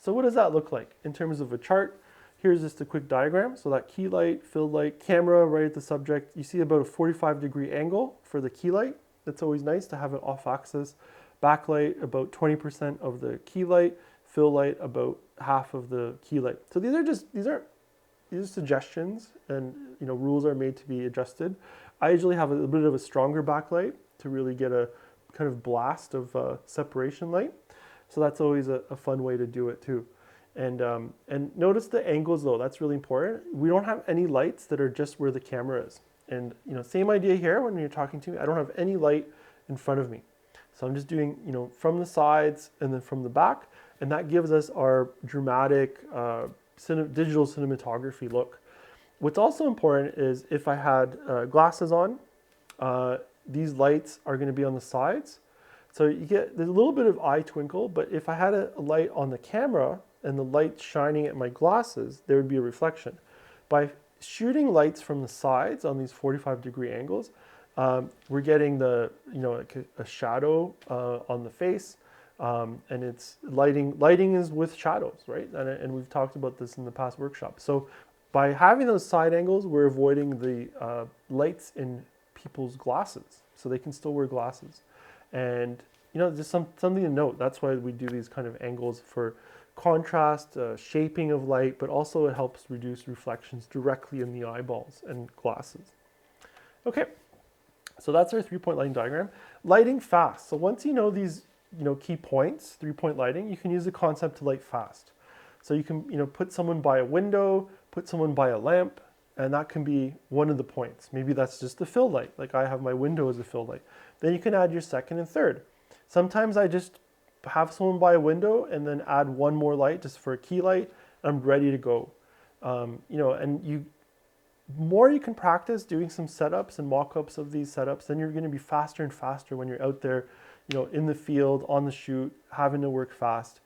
So what does that look like in terms of a chart? Here's just a quick diagram. So that key light, fill light, camera right at the subject. You see about a 45-degree angle for the key light. That's always nice to have it off axis. Backlight about 20% of the key light, fill light about half of the key light. So these are suggestions, and you know, rules are made to be adjusted. I usually have a bit of a stronger backlight to really get a kind of blast of separation light. So that's always a fun way to do it too. And notice the angles though, that's really important. We don't have any lights that are just where the camera is. And you know, same idea here when you're talking to me, I don't have any light in front of me. So I'm just doing, you know, from the sides and then from the back, and that gives us our dramatic digital cinematography look. What's also important is if I had glasses on, these lights are going to be on the sides. So there's a little bit of eye twinkle, but if I had a light on the camera and the light shining at my glasses, there would be a reflection. By shooting lights from the sides on these 45-degree angles, we're getting the, you know, a shadow on the face, and it's lighting is with shadows, right? And we've talked about this in the past workshop. So by having those side angles, we're avoiding the lights in people's glasses, so they can still wear glasses. And you know, just something to note. That's why we do these kind of angles for contrast, shaping of light, but also it helps reduce reflections directly in the eyeballs and glasses. Okay, so that's our 3-point lighting diagram. Lighting fast. So once you know these, you know, key points, 3-point lighting, you can use the concept to light fast. So you can, you know, put someone by a window, put someone by a lamp, and that can be one of the points. Maybe that's just the fill light, like I have my window as a fill light. Then you can add your second and third. Sometimes I just have someone by a window and then add one more light just for a key light, and I'm ready to go. You know, and more you can practice doing some setups and mock-ups of these setups, then you're going to be faster and faster when you're out there, you know, in the field, on the shoot, having to work fast.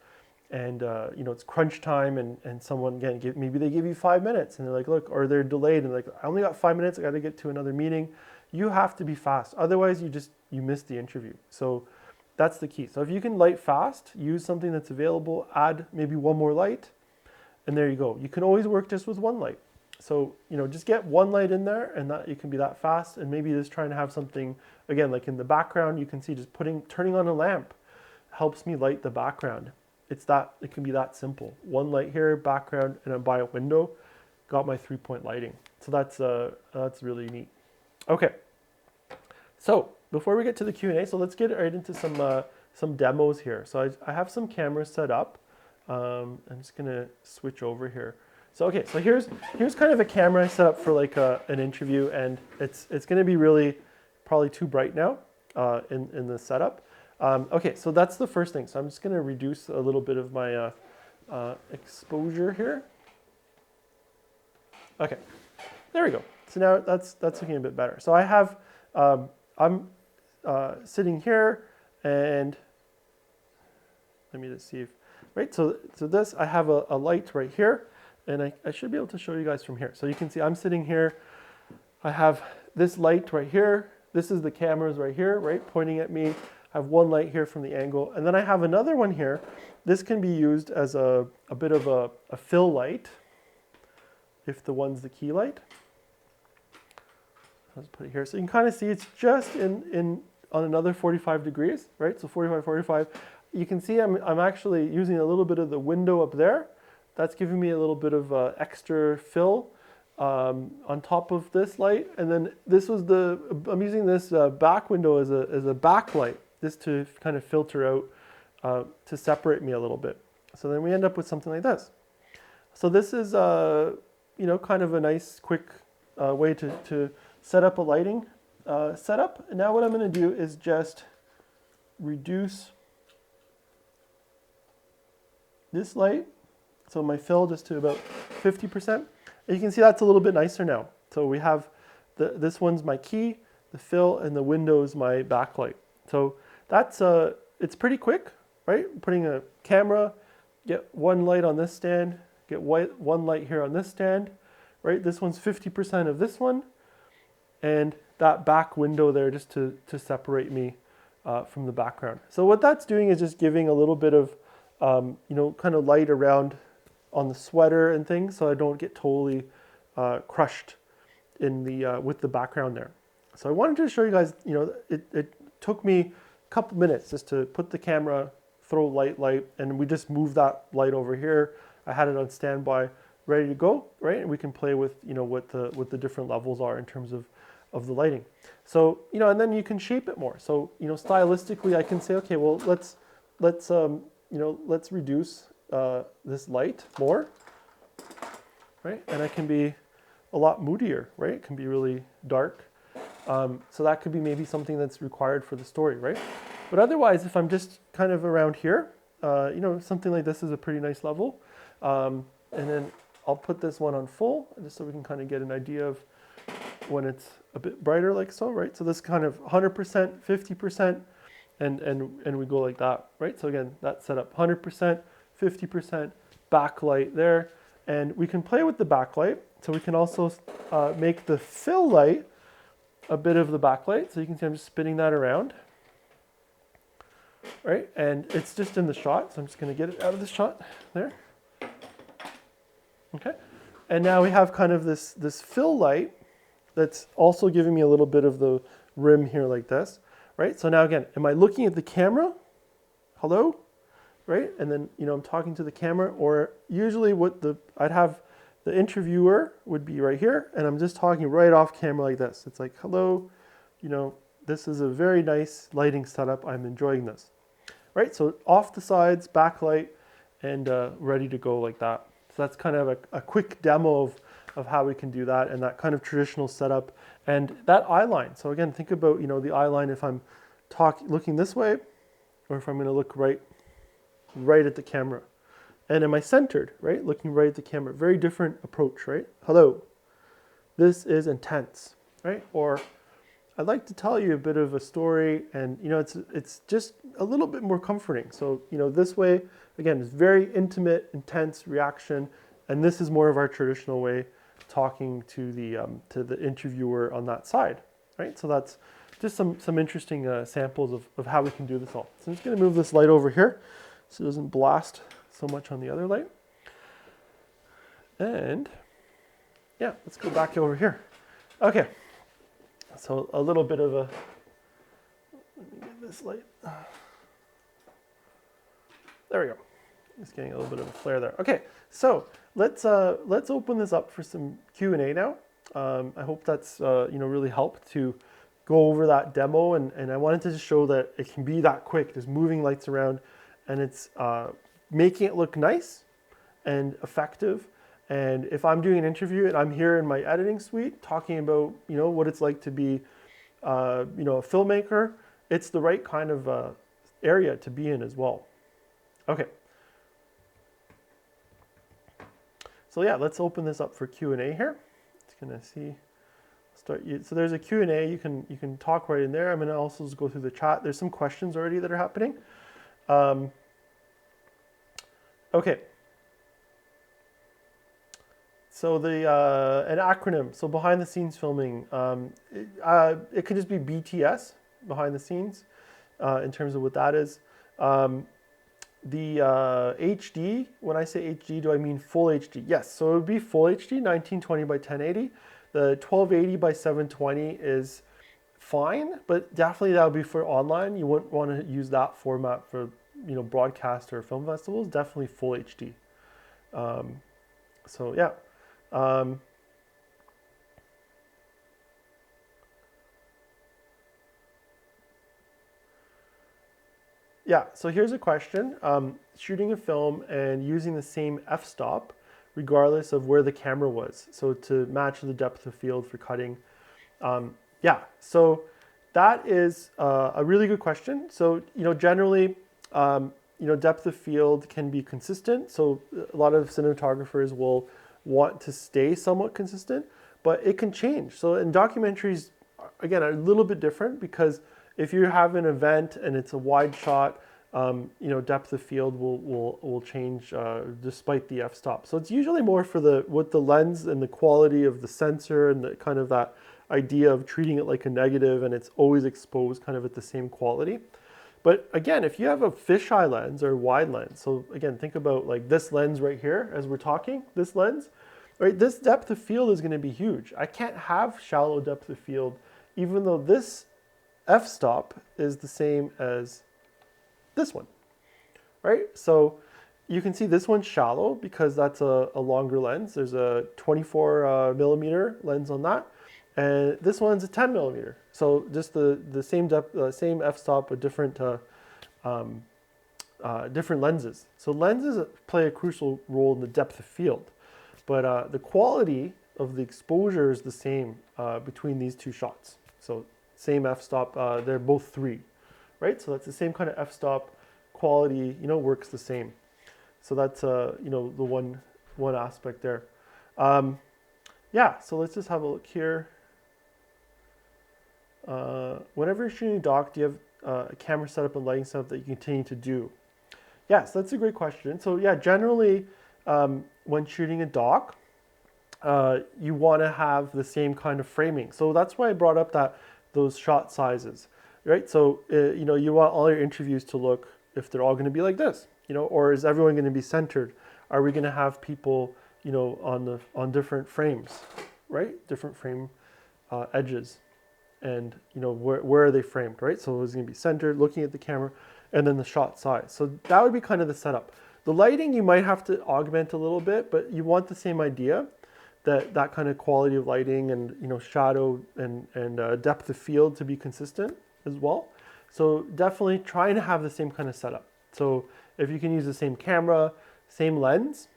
And you know, it's crunch time, and someone, again, maybe they give you 5 minutes and they're like, look, or they're delayed and like, I only got 5 minutes, I got to get to another meeting. You have to be fast, otherwise you miss the interview. So that's the key. So if you can light fast, use something that's available, add maybe one more light, and there you go. You can always work just with one light. So, you know, just get one light in there, and that you can be that fast. And maybe just trying to have something, again, like in the background, you can see just turning on a lamp helps me light the background. It can be that simple. One light here, background, and I'm by a window, got my 3-point lighting. So that's really neat. Okay, so before we get to the Q&A, so let's get right into some demos here. So I have some cameras set up. I'm just gonna switch over here. So okay, so here's kind of a camera I set up for like an interview, and it's gonna be really probably too bright now in the setup. Okay, so that's the first thing. So I'm just gonna reduce a little bit of my exposure here. Okay, there we go. So now that's looking a bit better. So I have, I'm sitting here, and let me just see if, right, so this, I have a light right here, and I should be able to show you guys from here. So you can see I'm sitting here, I have this light right here, this is the cameras right here, right, pointing at me. I have one light here from the angle, and then I have another one here. This can be used as a bit of a fill light, if the one's the key light. Let's put it here. So you can kind of see it's just on another 45 degrees, right? So 45, 45. You can see I'm actually using a little bit of the window up there. That's giving me a little bit of extra fill on top of this light. And then this was I'm using this back window as a backlight, just to kind of filter out, to separate me a little bit. So then we end up with something like this. So this is, you know, kind of a nice quick way to set up a lighting setup. And now what I'm going to do is just reduce this light, so my fill just to about 50%. And you can see that's a little bit nicer now. So we have this one's my key, the fill, and the window's my backlight. So that's it's pretty quick, right? Putting a camera, get one light on this stand, get one light here on this stand, right? This one's 50% of this one, and that back window there just to separate me from the background. So what that's doing is just giving a little bit of, you know, kind of light around on the sweater and things, so I don't get totally crushed in the with the background there. So I wanted to show you guys, you know, it took me a couple minutes just to put the camera, throw light, and we just moved that light over here. I had it on standby, ready to go, right? And we can play with, you know, what the different levels are in terms of the lighting. So, you know, and then you can shape it more. So, you know, stylistically, I can say, okay, well, let's you know, let's reduce this light more, right? And I can be a lot moodier, right? It can be really dark. So that could be maybe something that's required for the story, right? But otherwise, if I'm just kind of around here, you know, something like this is a pretty nice level. And then I'll put this one on full, just so we can kind of get an idea of when it's a bit brighter like so, right? So this kind of 100%, 50%, and we go like that, right? So again, that's set up 100%, 50%, backlight there. And we can play with the backlight. So we can also make the fill light a bit of the backlight. So you can see I'm just spinning that around, right? And it's just in the shot. So I'm just going to get it out of the shot there. Okay. And now we have kind of this fill light that's also giving me a little bit of the rim here like this, right? So now again, am I looking at the camera? Hello? Right? And then, you know, I'm talking to the camera, or usually I'd have the interviewer would be right here, and I'm just talking right off camera like this. It's like, hello, you know, this is a very nice lighting setup. I'm enjoying this, right? So off the sides, backlight, and ready to go like that. So that's kind of a quick demo of how we can do that, and that kind of traditional setup. And that eye line. So again, think about, you know, the eye line if I'm looking this way, or if I'm going to look right at the camera. And am I centered, right? Looking right at the camera. Very different approach, right? Hello. This is intense, right? Or I'd like to tell you a bit of a story, and, you know, it's just a little bit more comforting. So, you know, this way, again, it's very intimate, intense reaction, and this is more of our traditional way, talking to the interviewer on that side, right? So that's just some interesting samples of how we can do this all. So I'm just going to move this light over here so it doesn't blast so much on the other light. And yeah, let's go back over here. Okay, so a little bit of a, let me get this light. There we go. Just getting a little bit of a flare there. Okay, so let's open this up for some Q&A now. I hope that's you know, really helped to go over that demo, and I wanted to just show that it can be that quick. There's moving lights around, and it's making it look nice and effective. And if I'm doing an interview and I'm here in my editing suite talking about, you know, what it's like to be, you know, a filmmaker, it's the right kind of area to be in as well. Okay. So yeah, let's open this up for Q&A here. It's gonna see, so there's a Q&A, you can talk right in there. I'm gonna also just go through the chat. There's some questions already that are happening. Okay. So an acronym, so behind the scenes filming, it could just be BTS, behind the scenes, in terms of what that is. The HD, when I say HD, do I mean full HD? Yes, so it would be full HD, 1920 by 1080. The 1280 by 720 is fine, but definitely that would be for online. You wouldn't want to use that format for, you know, broadcast or film festivals. Definitely full HD. So yeah. Yeah, so here's a question. Shooting a film and using the same f-stop regardless of where the camera was, so to match the depth of field for cutting. Yeah, so that is a really good question. So, you know, generally, you know, depth of field can be consistent. So a lot of cinematographers will want to stay somewhat consistent, but it can change. So in documentaries, again, are a little bit different because if you have an event and it's a wide shot, you know, depth of field will change despite the f-stop. So it's usually more for with the lens and the quality of the sensor and the kind of that idea of treating it like a negative and it's always exposed kind of at the same quality. But again, if you have a fisheye lens or wide lens, so again, think about like this lens right here as we're talking, this lens, right? This depth of field is going to be huge. I can't have shallow depth of field, even though this f-stop is the same as this one, right? So you can see this one's shallow because that's a longer lens. There's a 24 millimeter lens on that. And this one's a 10 millimeter. So just the same depth, same f-stop with different different lenses. So lenses play a crucial role in the depth of field, but the quality of the exposure is the same between these two shots. So same f-stop, they're both 3, right? So that's the same kind of f-stop, quality, you know, works the same. So that's you know, the one aspect there. Yeah, so let's just have a look here. Whenever you're shooting a doc, do you have a camera setup and lighting setup that you continue to do? Yes, that's a great question. So yeah, generally when shooting a doc, you want to have the same kind of framing. So that's why I brought up those shot sizes, right? So you know, you want all your interviews to look, if they're all going to be like this, you know, or is everyone going to be centered? Are we going to have people, you know, on different frames, right? Different frame edges, and you know, where are they framed, right? So it's going to be centered, looking at the camera, and then the shot size. So that would be kind of the setup. The lighting you might have to augment a little bit, but you want the same idea, that kind of quality of lighting and, you know, shadow and depth of field to be consistent as well. So definitely trying to have the same kind of setup. So if you can use the same camera, same lens,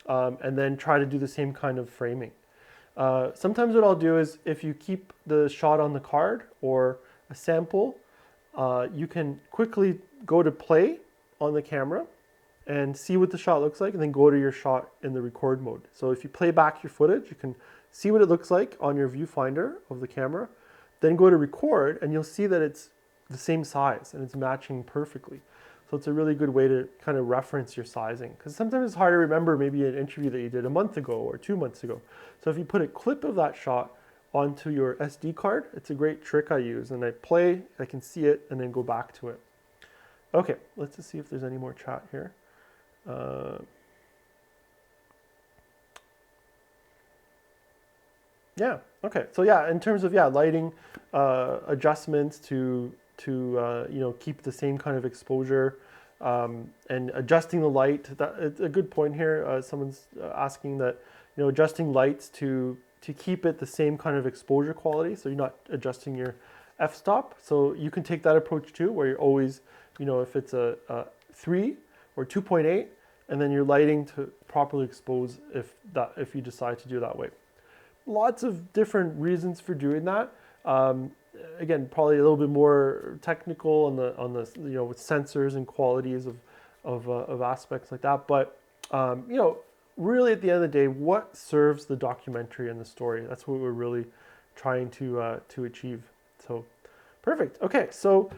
and then try to do the same kind of framing. Sometimes what I'll do is if you keep the shot on the card or a sample, you can quickly go to play on the camera and see what the shot looks like, and then go to your shot in the record mode. So if you play back your footage, you can see what it looks like on your viewfinder of the camera, then go to record, and you'll see that it's the same size and it's matching perfectly. So it's a really good way to kind of reference your sizing, because sometimes it's hard to remember maybe an interview that you did a month ago or 2 months ago. So if you put a clip of that shot onto your SD card, it's a great trick I use, and I play, I can see it, and then go back to it. Okay, let's just see if there's any more chat here. Yeah, okay. So yeah, in terms of lighting adjustments to you know, keep the same kind of exposure, and adjusting the light. It's a good point here. Someone's asking that, you know, adjusting lights to keep it the same kind of exposure quality, so you're not adjusting your f-stop. So you can take that approach too, where you're always, if it's a 3 or 2.8, and then you're lighting to properly expose if you decide to do it that way. Lots of different reasons for doing that. Again, probably a little bit more technical on the with sensors and qualities of aspects like that. But really at the end of the day, what serves the documentary and the story? That's what we're really trying to achieve. So perfect. Okay, so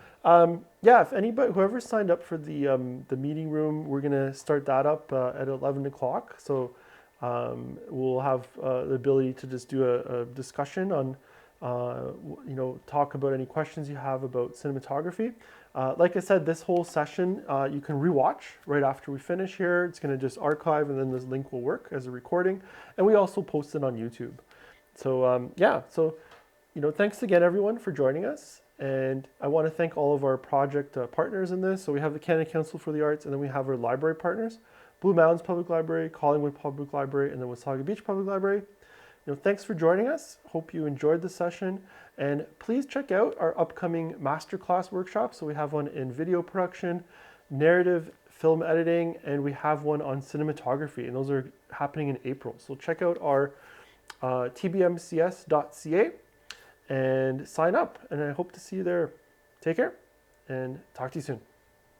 yeah, if anybody, whoever signed up for the meeting room, we're gonna start that up at 11 o'clock. So we'll have the ability to just do a discussion on, talk about any questions you have about cinematography. Like I said, this whole session you can rewatch right after we finish here. It's going to just archive, and then this link will work as a recording. And we also post it on YouTube. So yeah, so thanks again everyone for joining us. And I want to thank all of our project partners in this. So we have the Canada Council for the Arts, and then we have our library partners, Blue Mountains Public Library, Collingwood Public Library, and then Wasaga Beach Public Library. Thanks for joining us. Hope you enjoyed the session. And please check out our upcoming masterclass workshops. So we have one in video production, narrative, film editing, and we have one on cinematography. And those are happening in April. So check out our tbmcs.ca and sign up. And I hope to see you there. Take care and talk to you soon.